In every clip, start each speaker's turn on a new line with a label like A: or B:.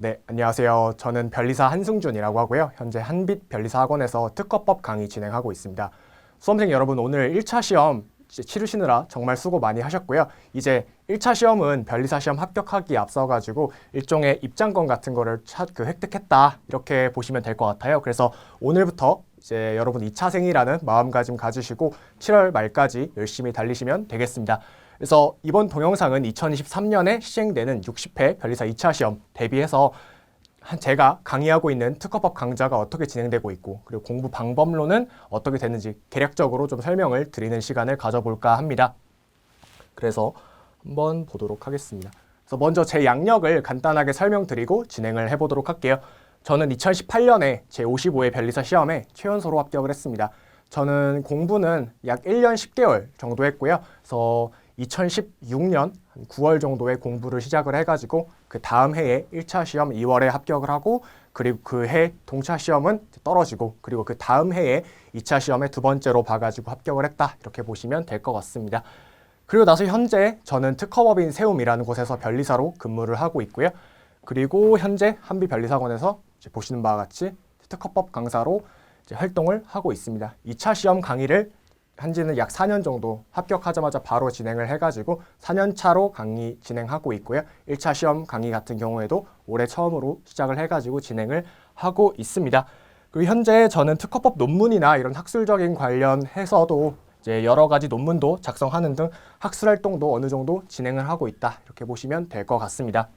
A: 네, 안녕하세요. 저는 변리사 한승준이라고 하고요. 현재 한빛 변리사학원에서 특허법 강의 진행하고 있습니다. 수험생 여러분, 오늘 1차 시험 치르시느라 정말 수고 많이 하셨고요. 이제 1차 시험은 변리사 시험 합격하기에 앞서가지고 일종의 입장권 같은 거를 획득했다, 이렇게 보시면 될 것 같아요. 그래서 오늘부터 이제 여러분 2차생이라는 마음가짐 가지시고 7월 말까지 열심히 달리시면 되겠습니다. 그래서 이번 동영상은 2023년에 시행되는 60회 변리사 2차 시험 대비해서 제가 강의하고 있는 특허법 강좌가 어떻게 진행되고 있고, 그리고 공부 방법론은 어떻게 되는지 개략적으로 좀 설명을 드리는 시간을 가져볼까 합니다. 그래서 한번 보도록 하겠습니다. 그래서 먼저 제 양력을 간단하게 설명드리고 진행을 해보도록 할게요. 저는 2018년에 제55회 변리사 시험에 최연소로 합격을 했습니다. 저는 공부는 약 1년 10개월 정도 했고요. 그래서 2016년 9월 정도에 공부를 시작을 해가지고 그 다음 해에 1차 시험 2월에 합격을 하고, 그리고 그 해 동차 시험은 떨어지고, 그리고 그 다음 해에 2차 시험에 두 번째로 봐가지고 합격을 했다, 이렇게 보시면 될 것 같습니다. 그리고 나서 현재 저는 특허법인 세움이라는 곳에서 변리사로 근무를 하고 있고요. 그리고 현재 한빛 변리사학원에서 보시는 바와 같이 특허법 강사로 활동을 하고 있습니다. 2차 시험 강의를 한지는 약 4년 정도, 합격하자마자 바로 진행을 해가지고 4년 차로 강의 진행하고 있고요. 1차 시험 강의 같은 경우에도 올해 처음으로 시작을 해가지고 진행을 하고 있습니다. 그리고 현재 저는 특허법 논문이나 이런 학술적인 관련해서도 이제 여러 가지 논문도 작성하는 등 학술 활동도 어느 정도 진행을 하고 있다, 이렇게 보시면 될 것 같습니다.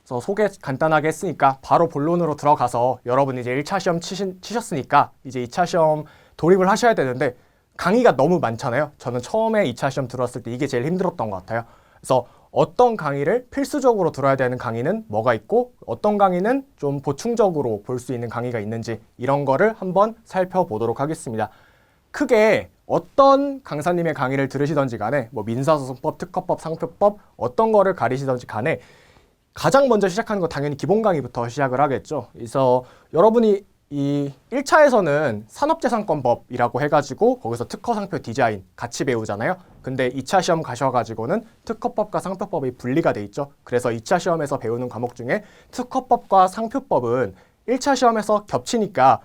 A: 그래서 소개 간단하게 했으니까 바로 본론으로 들어가서, 여러분이 이제 1차 시험 치셨으니까 이제 2차 시험 돌입을 하셔야 되는데 강의가 너무 많잖아요. 저는 처음에 2차 시험 들었을 때 이게 제일 힘들었던 것 같아요. 그래서 어떤 강의를 필수적으로 들어야 되는 강의는 뭐가 있고, 어떤 강의는 좀 보충적으로 볼 수 있는 강의가 있는지, 이런 거를 한번 살펴보도록 하겠습니다. 크게 어떤 강사님의 강의를 들으시던지 간에, 뭐 민사소송법, 특허법, 상표법 어떤 거를 가리시던지 간에 가장 먼저 시작하는 거 당연히 기본 강의부터 시작을 하겠죠. 그래서 여러분이 이 1차에서는 산업재산권법이라고 해가지고 거기서 특허, 상표, 디자인 같이 배우잖아요. 근데 2차 시험 가셔가지고는 특허법과 상표법이 분리가 돼 있죠. 그래서 2차 시험에서 배우는 과목 중에 특허법과 상표법은 1차 시험에서 겹치니까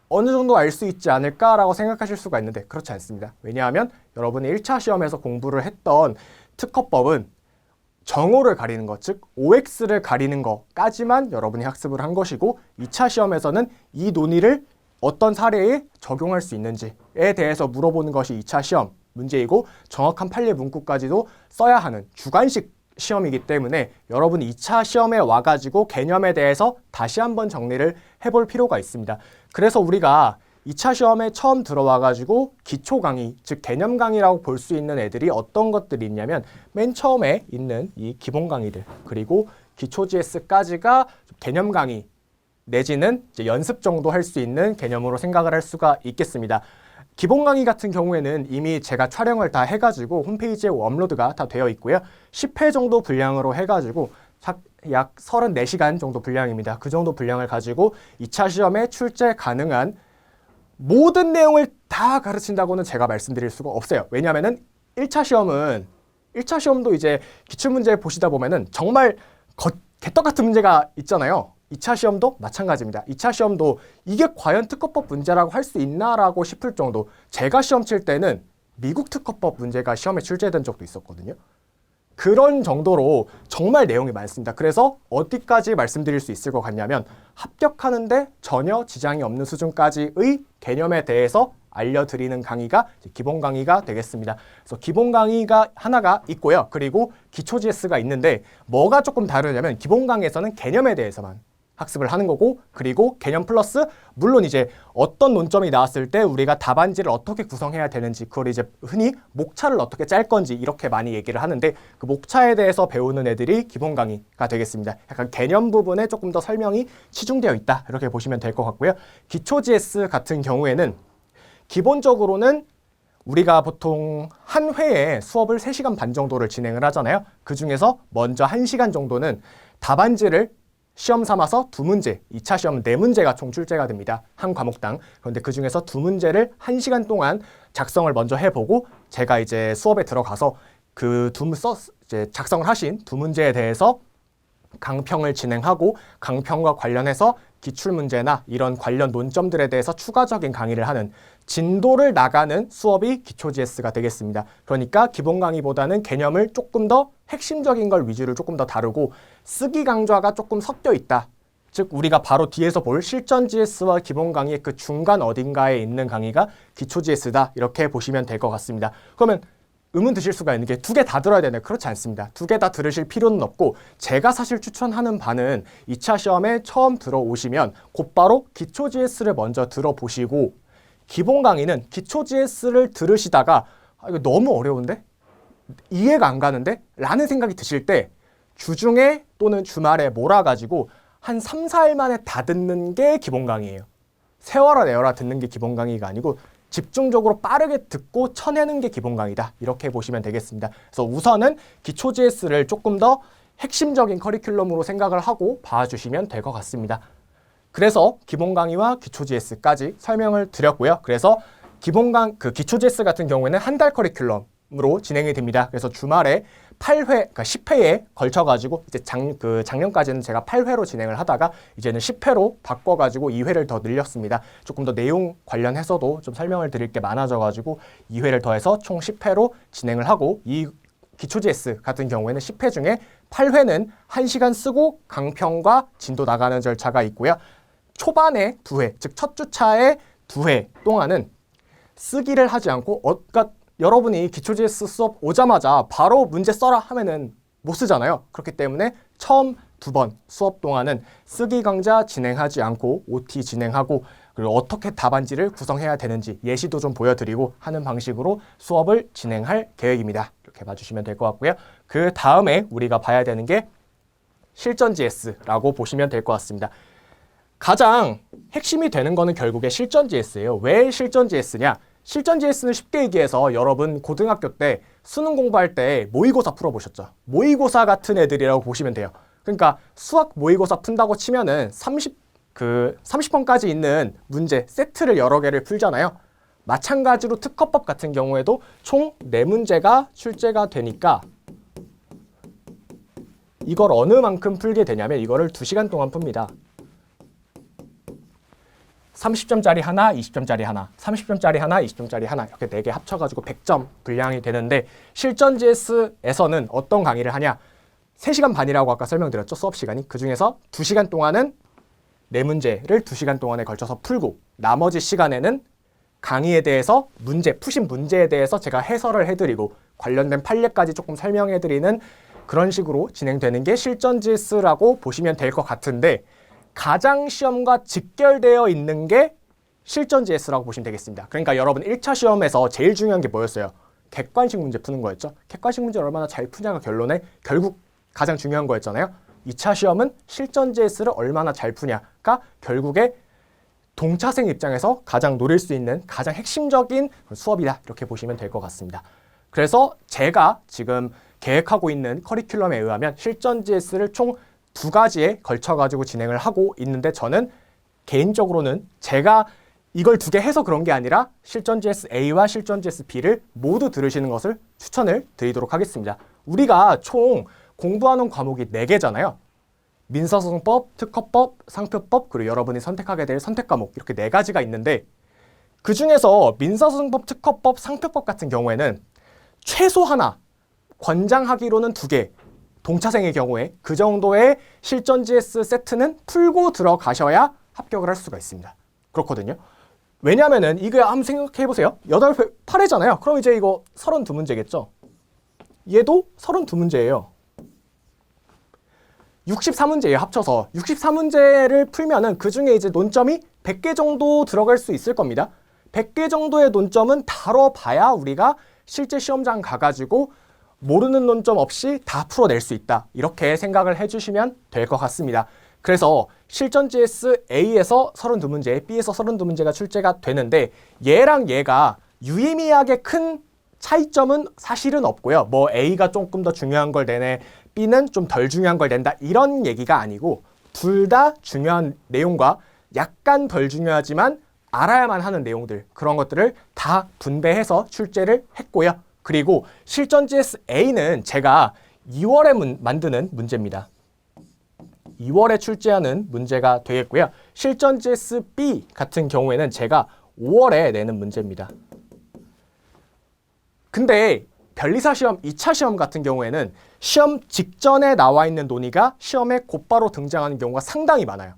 A: 어느 정도 알 수 있지 않을까라고 생각하실 수가 있는데 그렇지 않습니다. 왜냐하면 여러분이 1차 시험에서 공부를 했던 특허법은 정오를 가리는 것, 즉 OX를 가리는 것까지만 여러분이 학습을 한 것이고, 2차 시험에서는 이 논의를 어떤 사례에 적용할 수 있는지에 대해서 물어보는 것이 2차 시험 문제이고, 정확한 판례 문구까지도 써야 하는 주관식 시험이기 때문에 여러분이 2차 시험에 와가지고 개념에 대해서 다시 한번 정리를 해볼 필요가 있습니다. 그래서 우리가 2차 시험에 처음 들어와가지고 기초 강의, 즉 개념 강의라고 볼 수 있는 애들이 어떤 것들이 있냐면, 맨 처음에 있는 이 기본 강의들, 그리고 기초 GS까지가 개념 강의 내지는 이제 연습 정도 할 수 있는 개념으로 생각을 할 수가 있겠습니다. 기본 강의 같은 경우에는 이미 제가 촬영을 다 해가지고 홈페이지에 업로드가 다 되어 있고요. 10회 정도 분량으로 해가지고 약 34시간 정도 분량입니다. 그 정도 분량을 가지고 2차 시험에 출제 가능한 모든 내용을 다 가르친다고는 제가 말씀드릴 수가 없어요. 왜냐하면은 1차 시험도 이제 기출문제 보시다 보면은 정말 개떡 같은 문제가 있잖아요. 2차 시험도 마찬가지입니다. 2차 시험도 이게 과연 특허법 문제라고 할 수 있나라고 싶을 정도, 제가 시험 칠 때는 미국 특허법 문제가 시험에 출제된 적도 있었거든요. 그런 정도로 정말 내용이 많습니다. 그래서 어디까지 말씀드릴 수 있을 것 같냐면, 합격하는데 전혀 지장이 없는 수준까지의 개념에 대해서 알려드리는 강의가 기본 강의가 되겠습니다. 그래서 기본 강의가 하나가 있고요. 그리고 기초 GS가 있는데, 뭐가 조금 다르냐면 기본 강의에서는 개념에 대해서만 학습을 하는 거고, 그리고 개념 플러스 물론 이제 어떤 논점이 나왔을 때 우리가 답안지를 어떻게 구성해야 되는지, 그걸 이제 흔히 목차를 어떻게 짤 건지 이렇게 많이 얘기를 하는데, 그 목차에 대해서 배우는 애들이 기본 강의가 되겠습니다. 약간 개념 부분에 조금 더 설명이 치중되어 있다, 이렇게 보시면 될 것 같고요. 기초 GS 같은 경우에는 기본적으로는 우리가 보통 한 회에 수업을 3시간 반 정도를 진행을 하잖아요. 그 중에서 먼저 1시간 정도는 답안지를 시험 삼아서 2문제, 2차 시험은 4문제가 총 출제가 됩니다. 한 과목당. 그런데 그 중에서 2문제를 1시간 동안 작성을 먼저 해보고, 제가 이제 수업에 들어가서 그 이제 작성을 하신 2문제에 대해서 강평을 진행하고 강평과 관련해서 기출문제나 이런 관련 논점들에 대해서 추가적인 강의를 하는 진도를 나가는 수업이 기초GS가 되겠습니다. 그러니까 기본 강의보다는 개념을 조금 더 핵심적인 걸 위주로 조금 더 다루고 쓰기 강좌가 조금 섞여 있다. 즉 우리가 바로 뒤에서 볼 실전 GS와 기본 강의의 그 중간 어딘가에 있는 강의가 기초GS다. 이렇게 보시면 될 것 같습니다. 그러면 의문 드실 수가 있는 게 두 개 다 들어야 되나요? 그렇지 않습니다. 두 개 다 들으실 필요는 없고 제가 사실 추천하는 바는 2차 시험에 처음 들어오시면 곧바로 기초GS를 먼저 들어보시고 기본 강의는 기초GS를 들으시다가 이거 너무 어려운데? 이해가 안 가는데? 라는 생각이 드실 때 주중에 또는 주말에 몰아가지고 한 3, 4일 만에 다 듣는 게 기본 강의예요. 세워라 내워라 듣는 게 기본 강의가 아니고 집중적으로 빠르게 듣고 쳐내는 게 기본 강의다. 이렇게 보시면 되겠습니다. 그래서 우선은 기초GS를 조금 더 핵심적인 커리큘럼으로 생각을 하고 봐주시면 될 것 같습니다. 그래서 기본 강의와 기초GS까지 설명을 드렸고요. 그래서 기초GS 같은 경우에는 한 달 커리큘럼으로 진행이 됩니다. 그래서 주말에 8회, 그러니까 10회에 걸쳐가지고 이제 작년까지는 제가 8회로 진행을 하다가 이제는 10회로 바꿔가지고 2회를 더 늘렸습니다. 조금 더 내용 관련해서도 좀 설명을 드릴 게 많아져가지고 2회를 더해서 총 10회로 진행을 하고 이 기초GS 같은 경우에는 10회 중에 8회는 1시간 쓰고 강평과 진도 나가는 절차가 있고요. 초반에 2회, 즉 첫 주차에 2회 동안은 쓰기를 하지 않고 그러니까 여러분이 기초GS 수업 오자마자 바로 문제 써라 하면은 못 쓰잖아요. 그렇기 때문에 처음 2번 수업 동안은 쓰기 강좌 진행하지 않고 OT 진행하고 그리고 어떻게 답안지를 구성해야 되는지 예시도 좀 보여드리고 하는 방식으로 수업을 진행할 계획입니다. 이렇게 봐주시면 될 것 같고요. 그 다음에 우리가 봐야 되는 게 실전 GS라고 보시면 될 것 같습니다. 가장 핵심이 되는 거는 결국에 실전 GS예요. 왜 실전 GS냐? 실전 GS는 쉽게 얘기해서 여러분 고등학교 때 수능 공부할 때 모의고사 풀어보셨죠? 모의고사 같은 애들이라고 보시면 돼요. 그러니까 수학 모의고사 푼다고 치면은 30번까지 있는 문제 세트를 여러 개를 풀잖아요. 마찬가지로 특허법 같은 경우에도 총 4문제가 출제가 되니까 이걸 어느 만큼 풀게 되냐면 이거를 2시간 동안 풉니다. 30점짜리 하나, 20점짜리 하나, 30점짜리 하나, 20점짜리 하나 이렇게 4개 합쳐가지고 100점 분량이 되는데 실전 GS에서는 어떤 강의를 하냐? 3시간 반이라고 아까 설명드렸죠? 수업 시간이. 그중에서 2시간 동안은 4문제를 2시간 동안에 걸쳐서 풀고 나머지 시간에는 강의에 대해서 푸신 문제에 대해서 제가 해설을 해드리고 관련된 판례까지 조금 설명해드리는 그런 식으로 진행되는 게 실전 GS라고 보시면 될 것 같은데 가장 시험과 직결되어 있는 게 실전 GS라고 보시면 되겠습니다. 그러니까 여러분 1차 시험에서 제일 중요한 게 뭐였어요? 객관식 문제 푸는 거였죠. 객관식 문제를 얼마나 잘 푸냐가 결국 가장 중요한 거였잖아요. 2차 시험은 실전 GS를 얼마나 잘 푸냐가 결국에 동차생 입장에서 가장 노릴 수 있는 가장 핵심적인 수업이다. 이렇게 보시면 될 것 같습니다. 그래서 제가 지금 계획하고 있는 커리큘럼에 의하면 실전 GS를 총 2가지에 걸쳐가지고 진행을 하고 있는데 저는 개인적으로는 제가 이걸 2개 해서 그런 게 아니라 실전 GS A와 실전 GS B를 모두 들으시는 것을 추천을 드리도록 하겠습니다. 우리가 총 공부하는 과목이 4개잖아요. 민사소송법, 특허법, 상표법, 그리고 여러분이 선택하게 될 선택 과목 이렇게 4가지가 있는데 그 중에서 민사소송법, 특허법, 상표법 같은 경우에는 최소 하나, 권장하기로는 2개, 동차생의 경우에 그 정도의 실전 GS 세트는 풀고 들어가셔야 합격을 할 수가 있습니다. 그렇거든요. 왜냐면은 이거 한번 생각해보세요. 8회잖아요. 그럼 이제 이거 32문제겠죠. 얘도 32문제예요. 64문제예요. 합쳐서 64문제를 풀면은 그 중에 이제 논점이 100개 정도 들어갈 수 있을 겁니다. 100개 정도의 논점은 다뤄봐야 우리가 실제 시험장 가가지고 모르는 논점 없이 다 풀어낼 수 있다. 이렇게 생각을 해주시면 될 것 같습니다. 그래서 실전 GS A에서 32문제, B에서 32문제가 출제가 되는데 얘랑 얘가 유의미하게 큰 차이점은 사실은 없고요. 뭐 A가 조금 더 중요한 걸 내네, B는 좀 덜 중요한 걸 낸다. 이런 얘기가 아니고 둘 다 중요한 내용과 약간 덜 중요하지만 알아야만 하는 내용들, 그런 것들을 다 분배해서 출제를 했고요. 그리고 실전 GS A는 제가 2월에 만드는 문제입니다. 2월에 출제하는 문제가 되겠고요. 실전 GS B 같은 경우에는 제가 5월에 내는 문제입니다. 근데 변리사 시험 2차 시험 같은 경우에는 시험 직전에 나와 있는 논의가 시험에 곧바로 등장하는 경우가 상당히 많아요.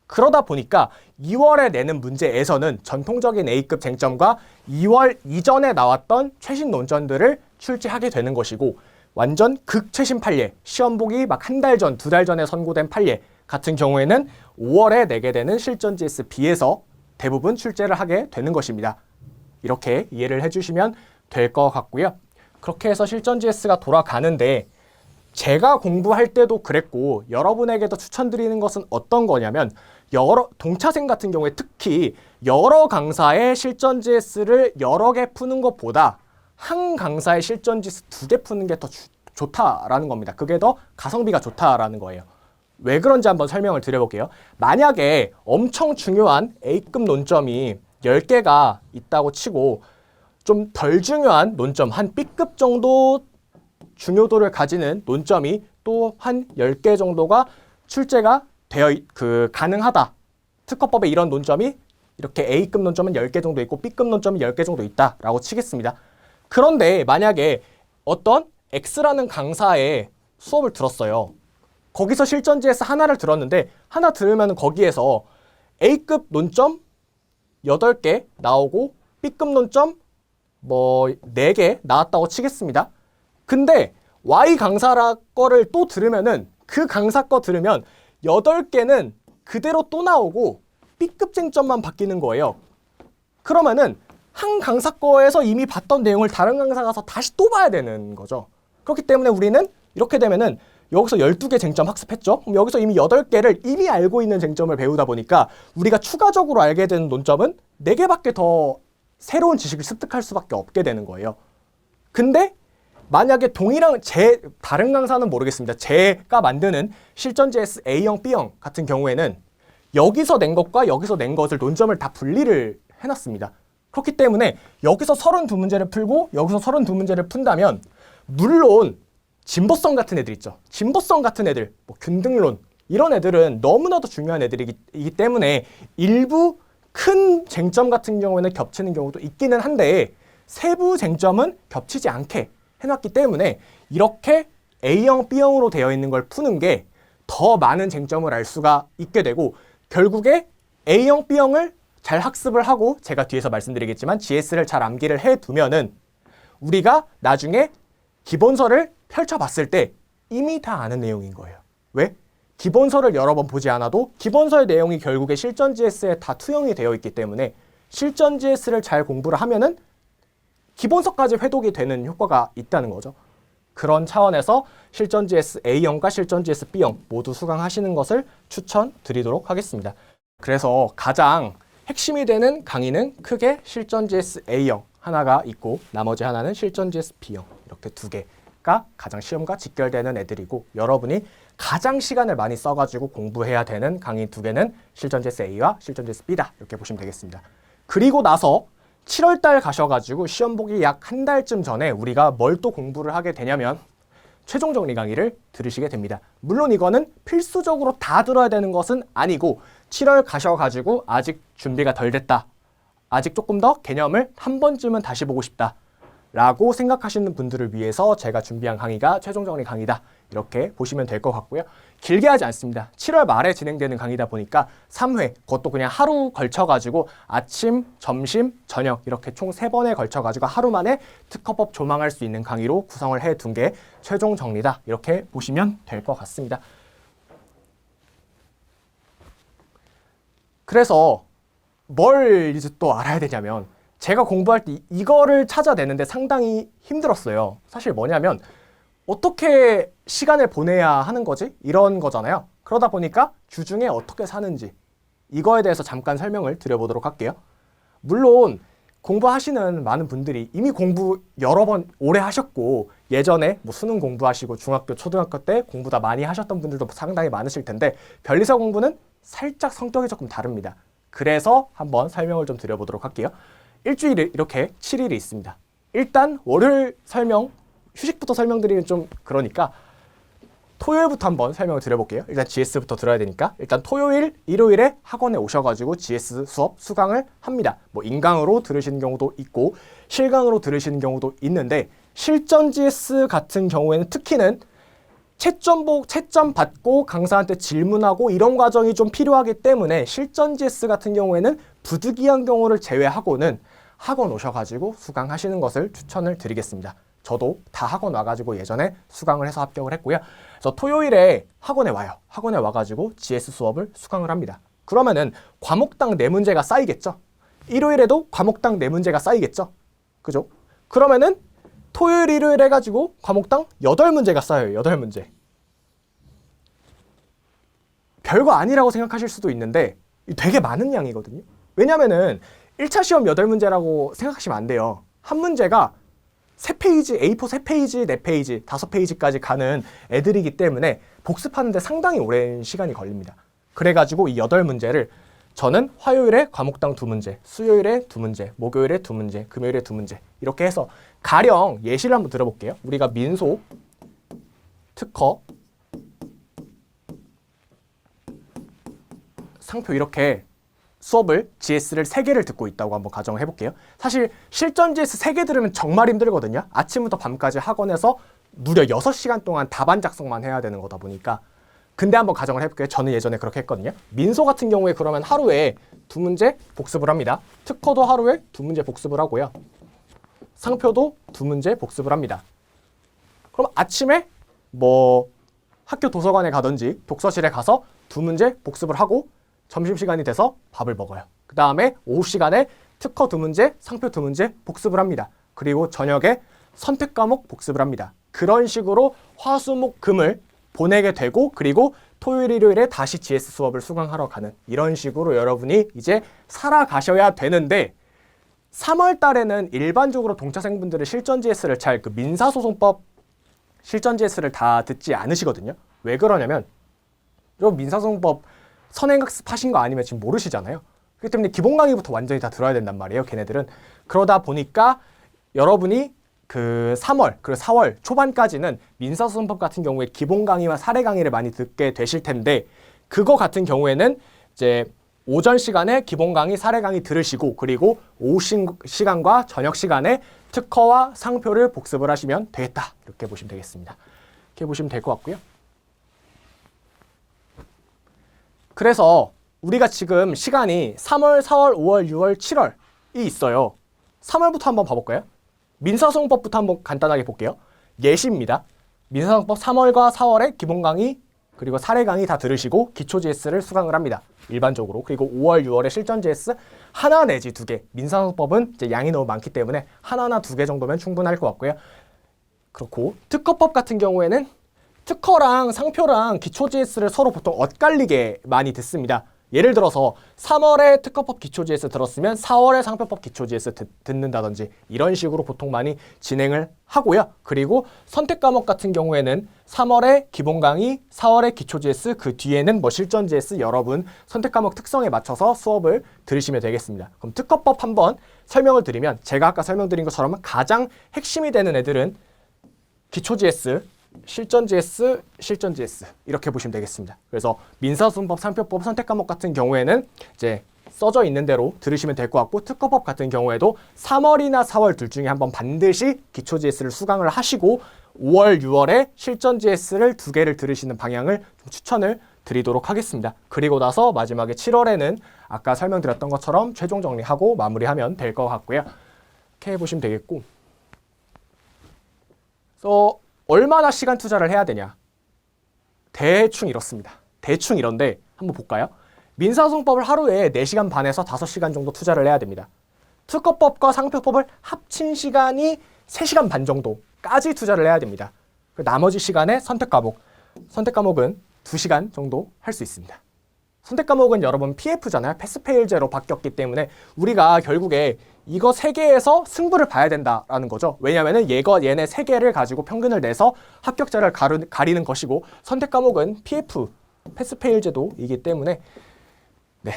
A: 그러다 보니까 2월에 내는 문제에서는 전통적인 A급 쟁점과 2월 이전에 나왔던 최신 논점들을 출제하게 되는 것이고, 완전 극최신 판례, 시험 보기 막 한 달 전, 두 달 전에 선고된 판례 같은 경우에는 5월에 내게 되는 실전 GS B에서 대부분 출제를 하게 되는 것입니다. 이렇게 이해를 해주시면 될 것 같고요. 그렇게 해서 실전 GS가 돌아가는데, 제가 공부할 때도 그랬고 여러분에게도 추천드리는 것은 어떤 거냐면, 여러 동차생 같은 경우에 특히 여러 강사의 실전 GS를 여러 개 푸는 것보다 한 강사의 실전 GS 2개 푸는 게 더 좋다라는 겁니다. 그게 더 가성비가 좋다라는 거예요. 왜 그런지 한번 설명을 드려볼게요. 만약에 엄청 중요한 A급 논점이 10개가 있다고 치고 좀 덜 중요한 논점, 한 B급 정도 중요도를 가지는 논점이 또 한 10개 정도가 출제가 가능하다. 특허법에 이런 논점이 이렇게 A급 논점은 10개 정도 있고 B급 논점이 10개 정도 있다라고 치겠습니다. 그런데 만약에 어떤 X라는 강사의 수업을 들었어요. 거기서 실전 GS 하나를 들었는데, 하나 들으면 거기에서 A급 논점 8개 나오고 B급 논점 4개 나왔다고 치겠습니다. 근데 Y 강사 거를 또 들으면은 그 강사 거 들으면 8개는 그대로 또 나오고 B급 쟁점만 바뀌는 거예요. 그러면은 한 강사 거에서 이미 봤던 내용을 다른 강사 가서 다시 또 봐야 되는 거죠. 그렇기 때문에 우리는 이렇게 되면은 여기서 12개 쟁점 학습했죠. 그럼 여기서 이미 8개를 이미 알고 있는 쟁점을 배우다 보니까 우리가 추가적으로 알게 되는 논점은 4개밖에 더 새로운 지식을 습득할 수밖에 없게 되는 거예요. 근데 만약에 다른 강사는 모르겠습니다. 제가 만드는 실전 GS A형, B형 같은 경우에는 여기서 낸 것과 여기서 낸 것을 논점을 다 분리를 해놨습니다. 그렇기 때문에 여기서 32문제를 풀고 여기서 32문제를 푼다면, 물론 진보성 같은 애들 있죠. 진보성 같은 애들, 균등론 이런 애들은 너무나도 중요한 애들이기 때문에 일부 큰 쟁점 같은 경우에는 겹치는 경우도 있기는 한데, 세부 쟁점은 겹치지 않게 해놨기 때문에 이렇게 A형, B형으로 되어 있는 걸 푸는 게 더 많은 쟁점을 알 수가 있게 되고, 결국에 A형, B형을 잘 학습을 하고, 제가 뒤에서 말씀드리겠지만 GS를 잘 암기를 해두면은 우리가 나중에 기본서를 펼쳐봤을 때 이미 다 아는 내용인 거예요. 왜? 기본서를 여러 번 보지 않아도 기본서의 내용이 결국에 실전 GS에 다 투영이 되어 있기 때문에 실전 GS를 잘 공부를 하면은 기본서까지 회독이 되는 효과가 있다는 거죠. 그런 차원에서 실전 GS A형과 실전 GS B형 모두 수강하시는 것을 추천드리도록 하겠습니다. 그래서 가장 핵심이 되는 강의는 크게 실전 GS A형 하나가 있고, 나머지 하나는 실전 GS B형, 이렇게 2개가 가장 시험과 직결되는 애들이고, 여러분이 가장 시간을 많이 써가지고 공부해야 되는 강의 2개는 실전 GS A와 실전 GS B다, 이렇게 보시면 되겠습니다. 그리고 나서 7월달 가셔가지고 시험 보기 약 한 달쯤 전에 우리가 뭘 또 공부를 하게 되냐면 최종 정리 강의를 들으시게 됩니다. 물론 이거는 필수적으로 다 들어야 되는 것은 아니고, 7월 가셔가지고 아직 준비가 덜 됐다, 아직 조금 더 개념을 한 번쯤은 다시 보고 싶다 라고 생각하시는 분들을 위해서 제가 준비한 강의가 최종 정리 강의다, 이렇게 보시면 될 것 같고요. 길게 하지 않습니다. 7월 말에 진행되는 강의다 보니까 3회, 그것도 그냥 하루 걸쳐가지고 아침, 점심, 저녁 이렇게 총 3번에 걸쳐가지고 하루 만에 특허법 조망할 수 있는 강의로 구성을 해둔 게 최종 정리다, 이렇게 보시면 될 것 같습니다. 그래서 뭘 이제 또 알아야 되냐면, 제가 공부할 때 이거를 찾아내는데 상당히 힘들었어요. 사실 뭐냐면, 어떻게 시간을 보내야 하는 거지? 이런 거잖아요. 그러다 보니까 주중에 어떻게 사는지, 이거에 대해서 잠깐 설명을 드려보도록 할게요. 물론 공부하시는 많은 분들이 이미 공부 여러 번 오래 하셨고, 예전에 수능 공부하시고 중학교, 초등학교 때 공부 다 많이 하셨던 분들도 상당히 많으실 텐데, 변리사 공부는 살짝 성격이 조금 다릅니다. 그래서 한번 설명을 좀 드려보도록 할게요. 일주일에 이렇게 7일이 있습니다. 일단 월요일 휴식부터 설명드리면 좀 그러니까, 토요일부터 한번 설명을 드려볼게요. 일단 GS부터 들어야 되니까 일단 토요일, 일요일에 학원에 오셔가지고 GS 수업 수강을 합니다. 뭐 인강으로 들으시는 경우도 있고 실강으로 들으시는 경우도 있는데 실전 GS 같은 경우에는 특히는 채점 받고 강사한테 질문하고 이런 과정이 좀 필요하기 때문에 실전 GS 같은 경우에는 부득이한 경우를 제외하고는 학원 오셔가지고 수강하시는 것을 추천을 드리겠습니다. 저도 다 학원 와가지고 예전에 수강을 해서 합격을 했고요. 그래서 토요일에 학원에 와요. 학원에 와가지고 GS 수업을 수강을 합니다. 그러면은 과목당 4문제가 쌓이겠죠? 일요일에도 과목당 4문제가 쌓이겠죠? 그죠? 그러면은 토요일, 일요일 해가지고 과목당 8문제가 쌓여요. 8문제. 별거 아니라고 생각하실 수도 있는데 되게 많은 양이거든요. 왜냐면은 1차 시험 8문제라고 생각하시면 안 돼요. 한 문제가 3페이지, A4 3페이지, 4페이지, 5페이지까지 가는 애들이기 때문에 복습하는데 상당히 오랜 시간이 걸립니다. 그래가지고 이 8문제를 저는 화요일에 과목당 2문제, 수요일에 2문제, 목요일에 2문제, 금요일에 2문제 이렇게 해서 가령 예시를 한번 들어볼게요. 우리가 민소, 특허, 상표 이렇게 수업을 GS를 3개를 듣고 있다고 한번 가정을 해볼게요. 사실 실전 GS 3개 들으면 정말 힘들거든요. 아침부터 밤까지 학원에서 무려 6시간 동안 답안 작성만 해야 되는 거다 보니까. 근데 한번 가정을 해볼게요. 저는 예전에 그렇게 했거든요. 민소 같은 경우에 그러면 하루에 2문제 복습을 합니다. 특허도 하루에 2문제 복습을 하고요. 상표도 2문제 복습을 합니다. 그럼 아침에 뭐 학교 도서관에 가든지 독서실에 가서 2문제 복습을 하고 점심시간이 돼서 밥을 먹어요. 그 다음에 오후 시간에 특허 2문제, 상표 2문제 복습을 합니다. 그리고 저녁에 선택 과목 복습을 합니다. 그런 식으로 화, 수, 목, 금을 보내게 되고 그리고 토요일, 일요일에 다시 GS 수업을 수강하러 가는 이런 식으로 여러분이 이제 살아가셔야 되는데 3월 달에는 일반적으로 동차생분들은 실전 GS를 잘 민사소송법 실전 GS를 다 듣지 않으시거든요. 왜 그러냐면 민사소송법 선행학습 하신 거 아니면 지금 모르시잖아요. 그렇기 때문에 기본 강의부터 완전히 다 들어야 된단 말이에요. 걔네들은. 그러다 보니까 여러분이 그 3월 그리고 4월 초반까지는 민사소송법 같은 경우에 기본 강의와 사례 강의를 많이 듣게 되실 텐데 그거 같은 경우에는 이제 오전 시간에 기본 강의, 사례 강의 들으시고 그리고 오후 시간과 저녁 시간에 특허와 상표를 복습을 하시면 되겠다. 이렇게 보시면 되겠습니다. 이렇게 보시면 될 것 같고요. 그래서 우리가 지금 시간이 3월, 4월, 5월, 6월, 7월이 있어요. 3월부터 한번 봐볼까요? 민사소송법부터 한번 간단하게 볼게요. 예시입니다. 민사소송법 3월과 4월에 기본 강의 그리고 사례 강의 다 들으시고 기초 GS를 수강을 합니다. 일반적으로. 그리고 5월, 6월에 실전 GS 하나 내지 2개. 민사소송법은 이제 양이 너무 많기 때문에 하나나 2개 정도면 충분할 것 같고요. 그렇고 특허법 같은 경우에는 특허랑 상표랑 기초 GS를 서로 보통 엇갈리게 많이 듣습니다. 예를 들어서 3월에 특허법 기초 GS 들었으면 4월에 상표법 기초 GS 듣는다든지 이런 식으로 보통 많이 진행을 하고요. 그리고 선택 과목 같은 경우에는 3월에 기본 강의, 4월에 기초 GS, 그 뒤에는 뭐 실전 GS 여러분 선택 과목 특성에 맞춰서 수업을 들으시면 되겠습니다. 그럼 특허법 한번 설명을 드리면 제가 아까 설명드린 것처럼 가장 핵심이 되는 애들은 기초 GS, 실전 GS, 실전 GS 이렇게 보시면 되겠습니다. 그래서 민사소송법, 상표법, 선택 과목 같은 경우에는 이제 써져 있는 대로 들으시면 될 것 같고 특허법 같은 경우에도 3월이나 4월 둘 중에 한번 반드시 기초 GS를 수강을 하시고 5월, 6월에 실전 GS를 2개를 들으시는 방향을 좀 추천을 드리도록 하겠습니다. 그리고 나서 마지막에 7월에는 아까 설명드렸던 것처럼 최종 정리하고 마무리하면 될 것 같고요. 이렇게 보시면 되겠고 그래서 얼마나 시간 투자를 해야 되냐? 대충 이렇습니다. 대충 이런데 한번 볼까요? 민사소송법을 하루에 4시간 반에서 5시간 정도 투자를 해야 됩니다. 특허법과 상표법을 합친 시간이 3시간 반 정도까지 투자를 해야 됩니다. 나머지 시간에 선택 과목. 선택 과목은 2시간 정도 할 수 있습니다. 선택 과목은 여러분 PF잖아요. 패스페일제로 바뀌었기 때문에 우리가 결국에 이거 3개에서 승부를 봐야 된다라는 거죠. 왜냐하면 얘네 3개를 가지고 평균을 내서 합격자를 가리는 것이고 선택 과목은 PF, 패스페일제도이기 때문에 네,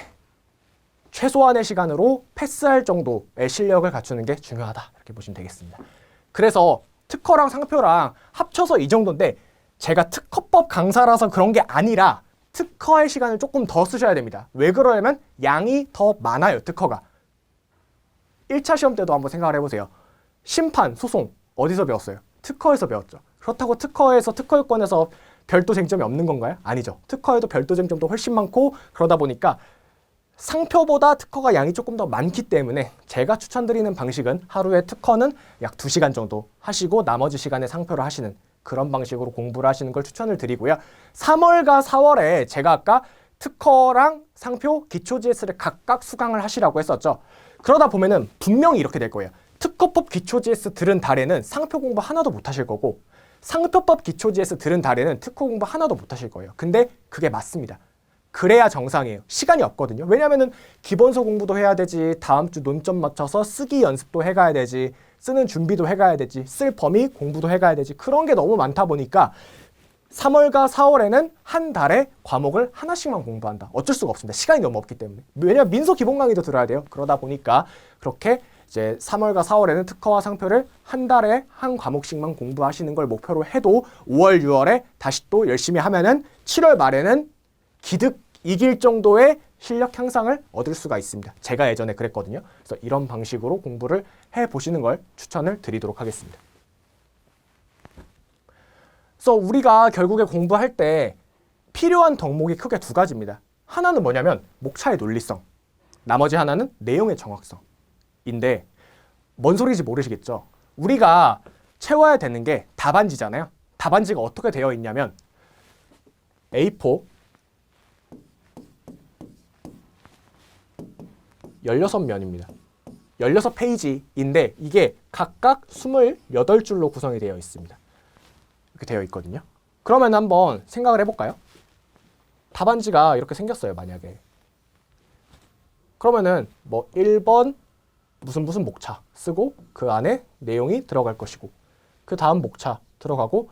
A: 최소한의 시간으로 패스할 정도의 실력을 갖추는 게 중요하다. 이렇게 보시면 되겠습니다. 그래서 특허랑 상표랑 합쳐서 이 정도인데 제가 특허법 강사라서 그런 게 아니라 특허할 시간을 조금 더 쓰셔야 됩니다. 왜 그러냐면 양이 더 많아요, 특허가. 1차 시험 때도 한번 생각을 해보세요. 심판, 소송 어디서 배웠어요? 특허에서 배웠죠. 그렇다고 특허에서 특허요건에서 별도 쟁점이 없는 건가요? 아니죠. 특허에도 별도 쟁점도 훨씬 많고 그러다 보니까 상표보다 특허가 양이 조금 더 많기 때문에 제가 추천드리는 방식은 하루에 특허는 약 2시간 정도 하시고 나머지 시간에 상표를 하시는 그런 방식으로 공부를 하시는 걸 추천을 드리고요. 3월과 4월에 제가 아까 특허랑 상표, 기초 GS를 각각 수강을 하시라고 했었죠. 그러다 보면은 분명히 이렇게 될 거예요. 특허법 기초 GS 들은 달에는 상표 공부 하나도 못 하실 거고 상표법 기초 GS 들은 달에는 특허 공부 하나도 못 하실 거예요. 근데 그게 맞습니다. 그래야 정상이에요. 시간이 없거든요. 왜냐면은 기본서 공부도 해야 되지, 다음 주 논점 맞춰서 쓰기 연습도 해가야 되지, 쓰는 준비도 해가야 되지, 쓸 범위 공부도 해가야 되지, 그런 게 너무 많다 보니까 3월과 4월에는 한 달에 과목을 하나씩만 공부한다. 어쩔 수가 없습니다. 시간이 너무 없기 때문에. 왜냐면 민서 기본 강의도 들어야 돼요. 그러다 보니까 그렇게 이제 3월과 4월에는 특허와 상표를 한 달에 한 과목씩만 공부하시는 걸 목표로 해도 5월, 6월에 다시 또 열심히 하면은 7월 말에는 기득 이길 정도의 실력 향상을 얻을 수가 있습니다. 제가 예전에 그랬거든요. 그래서 이런 방식으로 공부를 해보시는 걸 추천을 드리도록 하겠습니다. 그래서 우리가 결국에 공부할 때 필요한 덕목이 크게 2가지입니다. 하나는 뭐냐면 목차의 논리성, 나머지 하나는 내용의 정확성인데 뭔 소리인지 모르시겠죠? 우리가 채워야 되는 게 답안지잖아요. 답안지가 어떻게 되어 있냐면 A4 16면입니다. 16페이지인데 이게 각각 28줄로 구성이 되어 있습니다. 이렇게 되어 있거든요. 그러면 한번 생각을 해볼까요? 답안지가 이렇게 생겼어요, 만약에. 그러면은 뭐 1번 무슨 목차 쓰고 그 안에 내용이 들어갈 것이고 그 다음 목차 들어가고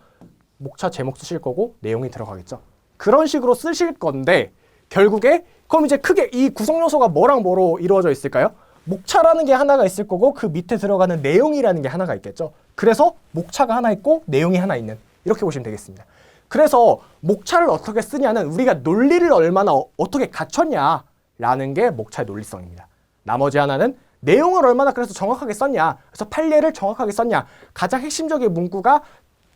A: 목차 제목 쓰실 거고 내용이 들어가겠죠. 그런 식으로 쓰실 건데 결국에 그럼 이제 크게 이 구성 요소가 뭐랑 뭐로 이루어져 있을까요? 목차라는 게 하나가 있을 거고 그 밑에 들어가는 내용이라는 게 하나가 있겠죠. 그래서 목차가 하나 있고 내용이 하나 있는 이렇게 보시면 되겠습니다. 그래서 목차를 어떻게 쓰냐는 우리가 논리를 얼마나 어떻게 갖췄냐라는 게 목차의 논리성입니다. 나머지 하나는 내용을 얼마나 그래서 정확하게 썼냐, 그래서 판례를 정확하게 썼냐, 가장 핵심적인 문구가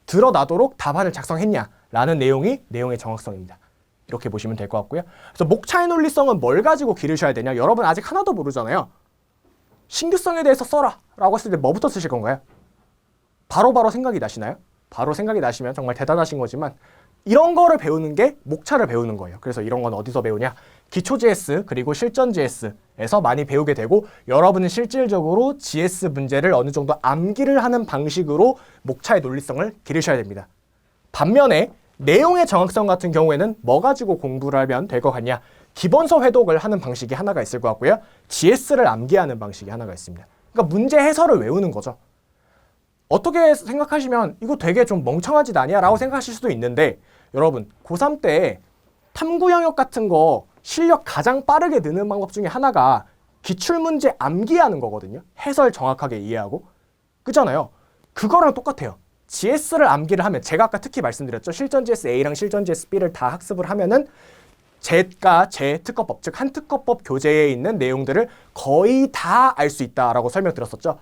A: 드러나도록 답안을 작성했냐라는 내용이 내용의 정확성입니다. 이렇게 보시면 될 것 같고요. 그래서 목차의 논리성은 뭘 가지고 기르셔야 되냐? 여러분 아직 하나도 모르잖아요. 신규성에 대해서 써라 라고 했을 때 뭐부터 쓰실 건가요? 바로 생각이 나시나요? 바로 생각이 나시면 정말 대단하신 거지만 이런 거를 배우는 게 목차를 배우는 거예요. 그래서 이런 건 어디서 배우냐? 기초 GS 그리고 실전 GS에서 많이 배우게 되고 여러분은 실질적으로 GS 문제를 어느 정도 암기를 하는 방식으로 목차의 논리성을 기르셔야 됩니다. 반면에 내용의 정확성 같은 경우에는 뭐 가지고 공부를 하면 될 것 같냐? 기본서 회독을 하는 방식이 하나가 있을 것 같고요. GS를 암기하는 방식이 하나가 있습니다. 그러니까 문제 해설을 외우는 거죠. 어떻게 생각하시면 이거 되게 좀 멍청하지 않냐? 라고 생각하실 수도 있는데 여러분 고3 때 탐구 영역 같은 거 실력 가장 빠르게 느는 방법 중에 하나가 기출문제 암기하는 거거든요. 해설 정확하게 이해하고. 그잖아요. 그거랑 똑같아요. GS를 암기를 하면 제가 아까 특히 말씀드렸죠. 실전 GS A랑 실전 GS B를 다 학습을 하면은 제가 제 특허법, 즉 한 특허법 교재에 있는 내용들을 거의 다 알 수 있다라고 설명드렸었죠.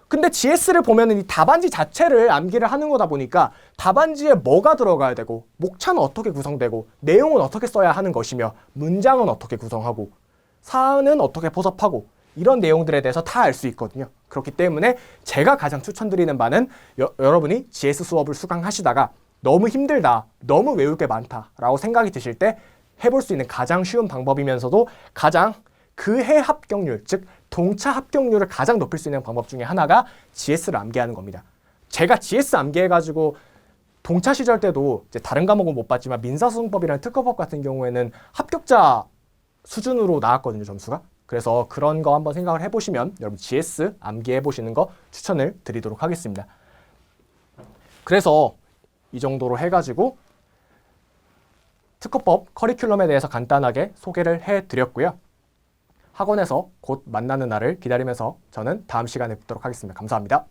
A: 근데 GS를 보면은 이 답안지 자체를 암기를 하는 거다 보니까 답안지에 뭐가 들어가야 되고 목차는 어떻게 구성되고 내용은 어떻게 써야 하는 것이며 문장은 어떻게 구성하고 사안은 어떻게 포섭하고 이런 내용들에 대해서 다 알 수 있거든요. 그렇기 때문에 제가 가장 추천드리는 바는 여러분이 GS 수업을 수강하시다가 너무 힘들다, 너무 외울 게 많다라고 생각이 드실 때 해볼 수 있는 가장 쉬운 방법이면서도 가장 그 해 합격률, 즉 동차 합격률을 가장 높일 수 있는 방법 중에 하나가 GS를 암기하는 겁니다. 제가 GS 암기해가지고 동차 시절 때도 이제 다른 과목은 못 봤지만 민사소송법이랑 특허법 같은 경우에는 합격자 수준으로 나왔거든요, 점수가. 그래서 그런 거 한번 생각을 해보시면 여러분 GS 암기해보시는 거 추천을 드리도록 하겠습니다. 그래서 이 정도로 해가지고 특허법 커리큘럼에 대해서 간단하게 소개를 해드렸고요. 학원에서 곧 만나는 날을 기다리면서 저는 다음 시간에 뵙도록 하겠습니다. 감사합니다.